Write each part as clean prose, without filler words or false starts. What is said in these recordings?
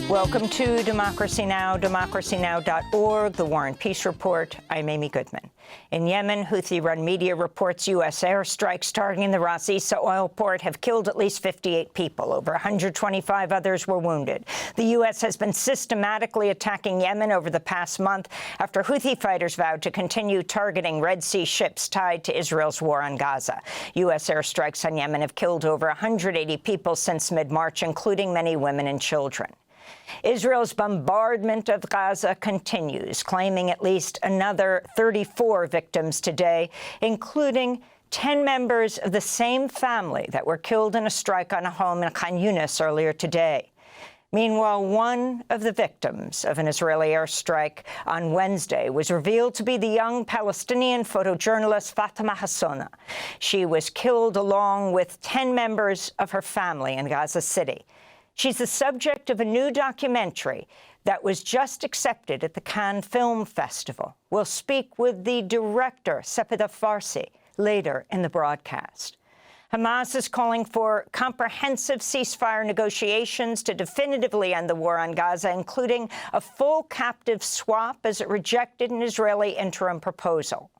Welcome to Democracy Now!, democracynow.org, The War and Peace Report. I'm Amy Goodman. In Yemen, Houthi-run media reports U.S. airstrikes targeting the Ras Issa oil port have killed at least 58 people. Over 125 others were wounded. The U.S. has been systematically attacking Yemen over the past month after Houthi fighters vowed to continue targeting Red Sea ships tied to Israel's war on Gaza. U.S. airstrikes on Yemen have killed over 180 people since mid-March, including many women and children. Israel's bombardment of Gaza continues, claiming at least another 34 victims today, including 10 members of the same family that were killed in a strike on a home in Khan Yunis earlier today. Meanwhile, one of the victims of an Israeli airstrike on Wednesday was revealed to be the young Palestinian photojournalist Fatima Hassona. She was killed along with 10 members of her family in Gaza City. She's the subject of a new documentary that was just accepted at the Cannes Film Festival. We'll speak with the director, Sepida Farsi, later in the broadcast. Hamas is calling for comprehensive ceasefire negotiations to definitively end the war on Gaza, including a full captive swap, as it rejected an Israeli interim proposal.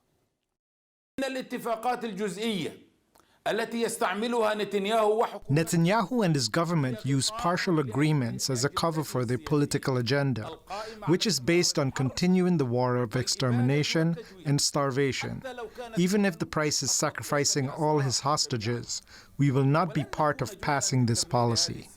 Netanyahu and his government use partial agreements as a cover for their political agenda, which is based on continuing the war of extermination and starvation. Even if the price is sacrificing all his hostages, we will not be part of passing this policy.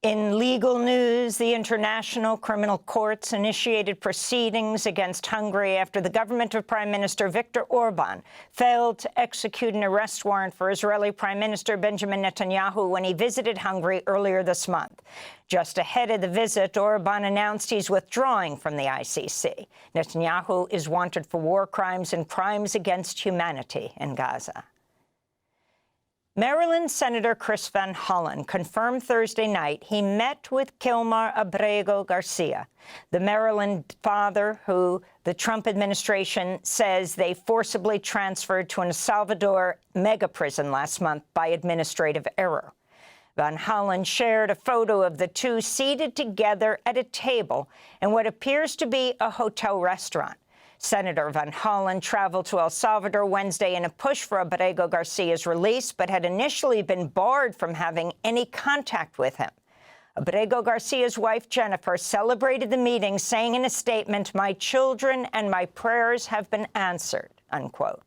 In legal news, the International Criminal Courts initiated proceedings against Hungary after the government of Prime Minister Viktor Orban failed to execute an arrest warrant for Israeli Prime Minister Benjamin Netanyahu when he visited Hungary earlier this month. Just ahead of the visit, Orban announced he's withdrawing from the ICC. Netanyahu is wanted for war crimes and crimes against humanity in Gaza. Maryland Senator Chris Van Hollen confirmed Thursday night he met with Kilmar Abrego Garcia, the Maryland father who the Trump administration says they forcibly transferred to an El Salvador mega prison last month by administrative error. Van Hollen shared a photo of the two seated together at a table in what appears to be a hotel restaurant. Senator Van Hollen traveled to El Salvador Wednesday in a push for Abrego Garcia's release, but had initially been barred from having any contact with him. Abrego Garcia's wife, Jennifer, celebrated the meeting, saying in a statement, "My children and my prayers have been answered," unquote.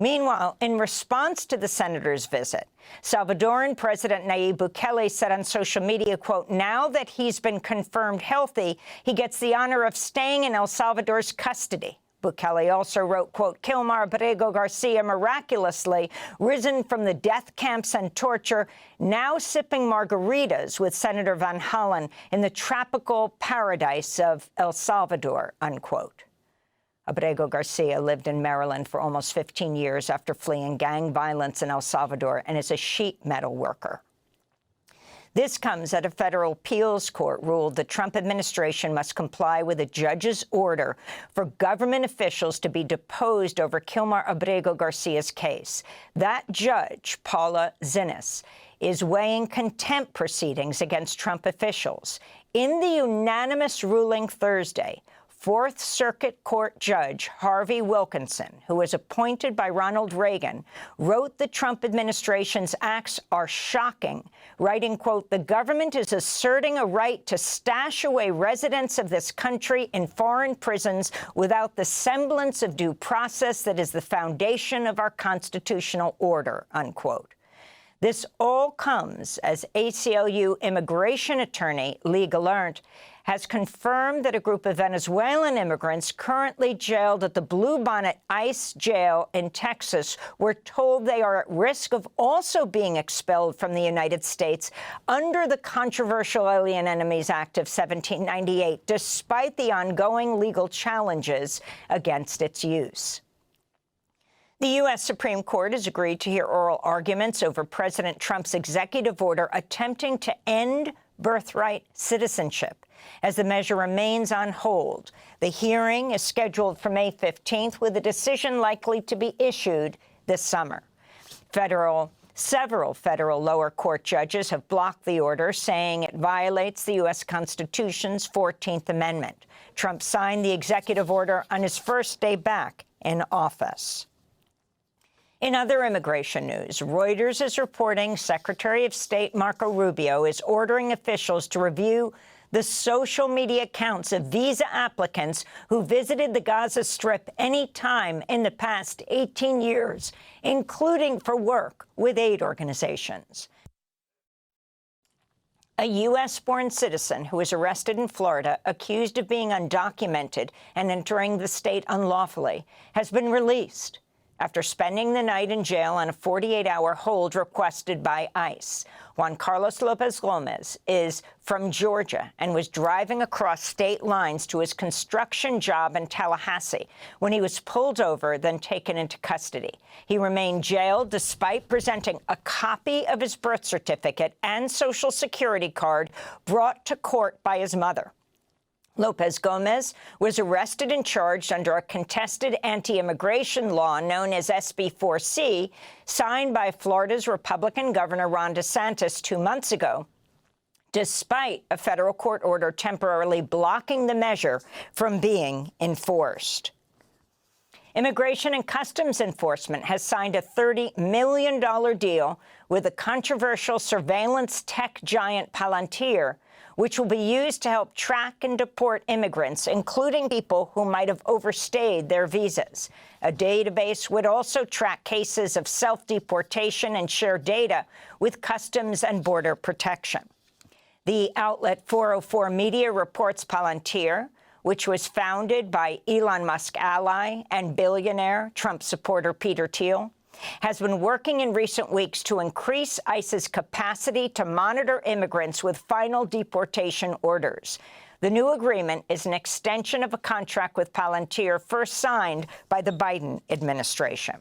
Meanwhile, in response to the senator's visit, Salvadoran President Nayib Bukele said on social media, quote, "Now that he's been confirmed healthy, he gets the honor of staying in El Salvador's custody." Bukele also wrote, quote, "Kilmar Abrego Garcia miraculously risen from the death camps and torture, now sipping margaritas with Senator Van Hollen in the tropical paradise of El Salvador," unquote. Abrego Garcia lived in Maryland for almost 15 years after fleeing gang violence in El Salvador and is a sheet metal worker. This comes as a federal appeals court ruled the Trump administration must comply with a judge's order for government officials to be deposed over Kilmar Abrego Garcia's case. That judge, Paula Zinnes, is weighing contempt proceedings against Trump officials. In the unanimous ruling Thursday, Fourth Circuit Court Judge Harvey Wilkinson, who was appointed by Ronald Reagan, wrote the Trump administration's acts are shocking, writing, quote, "The government is asserting a right to stash away residents of this country in foreign prisons without the semblance of due process that is the foundation of our constitutional order," unquote. This all comes as ACLU immigration attorney Lee Gallant has confirmed that a group of Venezuelan immigrants currently jailed at the Bluebonnet ICE jail in Texas were told they are at risk of also being expelled from the United States under the controversial Alien Enemies Act of 1798, despite the ongoing legal challenges against its use. The U.S. Supreme Court has agreed to hear oral arguments over President Trump's executive order attempting to end birthright citizenship. As the measure remains on hold, the hearing is scheduled for May 15th, with a decision likely to be issued this summer. Federal Several federal lower court judges have blocked the order, saying it violates the U.S. Constitution's 14th Amendment. Trump signed the executive order on his first day back in office. In other immigration news, Reuters is reporting Secretary of State Marco Rubio is ordering officials to review the social media accounts of visa applicants who visited the Gaza Strip any time in the past 18 years, including for work with aid organizations. A U.S.-born citizen who was arrested in Florida, accused of being undocumented and entering the state unlawfully, has been released after spending the night in jail on a 48-hour hold requested by ICE. Juan Carlos Lopez Gomez is from Georgia and was driving across state lines to his construction job in Tallahassee when he was pulled over, then taken into custody. He remained jailed despite presenting a copy of his birth certificate and Social Security card brought to court by his mother. Lopez Gomez was arrested and charged under a contested anti-immigration law known as SB 4C, signed by Florida's Republican Governor Ron DeSantis 2 months ago, despite a federal court order temporarily blocking the measure from being enforced. Immigration and Customs Enforcement has signed a $30 million deal with the controversial surveillance tech giant Palantir, which will be used to help track and deport immigrants, including people who might have overstayed their visas. A database would also track cases of self-deportation and share data with Customs and Border Protection. The outlet 404 Media reports Palantir, which was founded by Elon Musk ally and billionaire Trump supporter Peter Thiel, has been working in recent weeks to increase ICE's capacity to monitor immigrants with final deportation orders. The new agreement is an extension of a contract with Palantir first signed by the Biden administration.